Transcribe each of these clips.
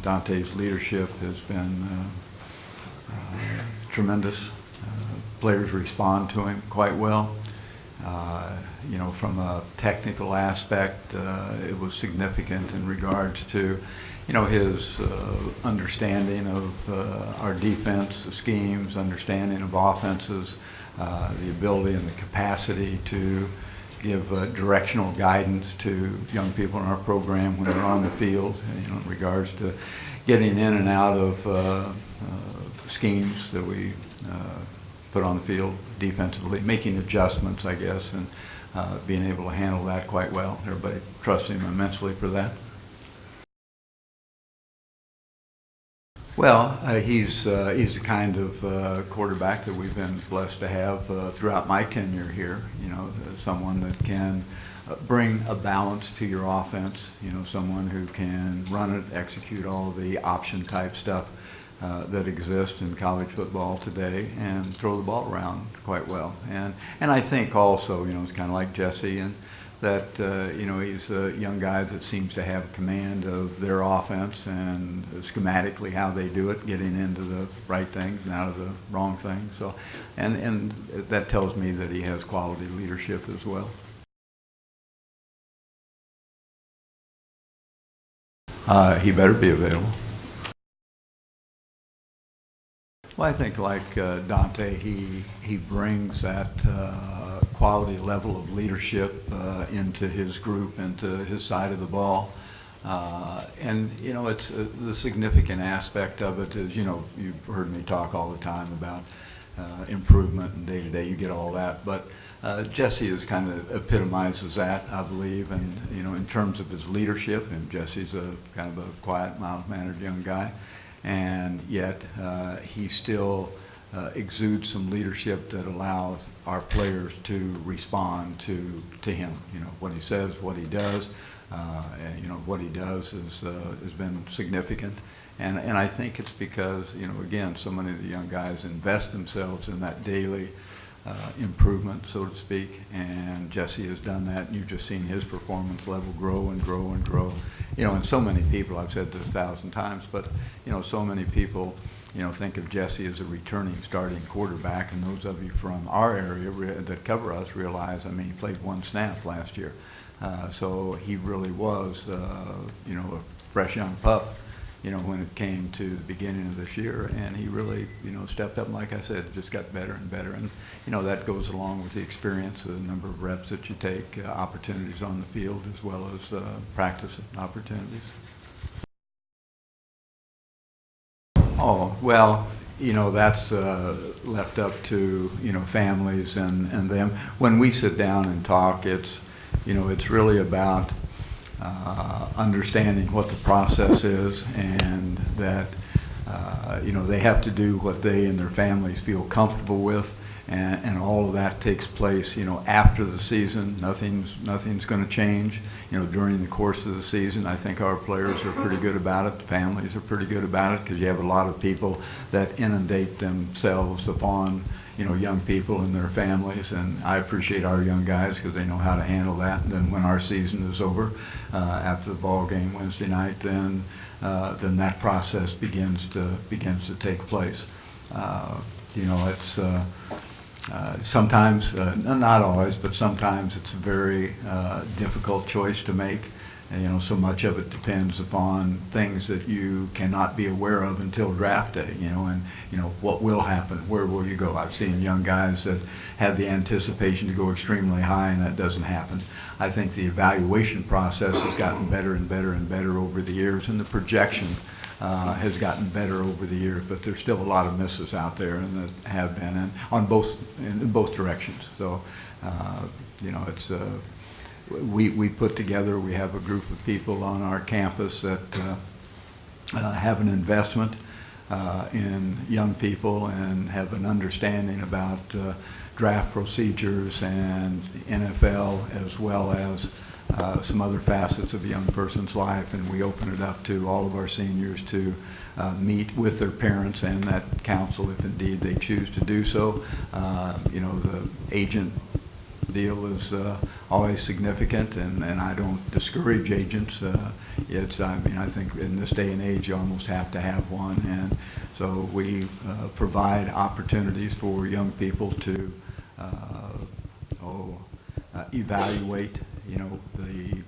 Dante's leadership has been tremendous. Players respond to him quite well. From a technical aspect, it was significant in regards to, his understanding of our defense, the schemes, understanding of offenses, the ability and the capacity to give directional guidance to young people in our program when they're on the field, in regards to getting in and out of schemes that we put on the field defensively, making adjustments, I guess, and being able to handle that quite well. Everybody trusts him immensely for that. Well, he's the kind of quarterback that we've been blessed to have throughout my tenure here. Someone that can bring a balance to your offense. Someone who can run it, execute all the option type stuff that exists in college football today, and throw the ball around quite well. And I think also, it's kind of like Jesse, and that he's a young guy that seems to have command of their offense and schematically how they do it, getting into the right things and out of the wrong things. So, and that tells me that he has quality leadership as well. He better be available. Well, I think like Dante, he brings that quality level of leadership into his group, into his side of the ball. And it's the significant aspect of it is, you've heard me talk all the time about improvement and day-to-day, you get all that. But Jesse is kind of epitomizes that, I believe, and in terms of his leadership, and Jesse's a kind of a quiet, mild-mannered young guy. And yet he still exudes some leadership that allows our players to respond to him. What he says, what he does, and what he does has been significant. And I think it's because, again, so many of the young guys invest themselves in that daily improvement, so to speak, and Jesse has done that, and you've just seen his performance level grow and grow and grow. And so many people, I've said this 1,000 times, but so many people, think of Jesse as a returning starting quarterback, and those of you from our area that cover us realize, he played one snap last year. So he really was, a fresh young pup, when it came to the beginning of this year, and he really, stepped up, and like I said, just got better and better. And, that goes along with the experience, the number of reps that you take, opportunities on the field, as well as practice opportunities. Oh, well, that's left up to, families and them. When we sit down and talk, it's really about understanding what the process is, and that they have to do what they and their families feel comfortable with, and all of that takes place after the season. Nothing's going to change during the course of the season. I think our players are pretty good about it. The families are pretty good about it, because you have a lot of people that inundate themselves upon young people and their families, and I appreciate our young guys because they know how to handle that. And then when our season is over, after the ball game Wednesday night, then that process begins to take place. It's sometimes, not always, but sometimes it's a very difficult choice to make. And, so much of it depends upon things that you cannot be aware of until draft day, and, what will happen, where will you go? I've seen young guys that have the anticipation to go extremely high, and that doesn't happen. I think the evaluation process has gotten better and better and better over the years, and the projection has gotten better over the years, but there's still a lot of misses out there, and that have been, and in both directions. So, it's we put together, we have a group of people on our campus that have an investment in young people and have an understanding about draft procedures and NFL, as well as some other facets of a young person's life, and we open it up to all of our seniors to meet with their parents and that counsel, if indeed they choose to do so. The agent deal is always significant, and I don't discourage agents. I think in this day and age, you almost have to have one, and so we provide opportunities for young people to evaluate, the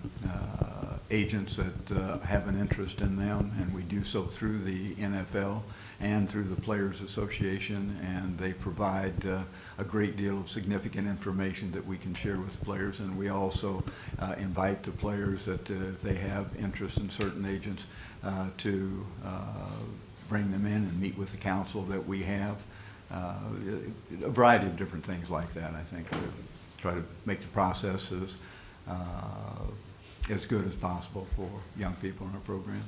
agents that have an interest in them, and we do so through the NFL and through the Players Association, and they provide a great deal of significant information that we can share with the players. And we also invite the players that if they have interest in certain agents to bring them in and meet with the council that we have. A variety of different things like that, I think, to try to make the process as good as possible for young people in our program.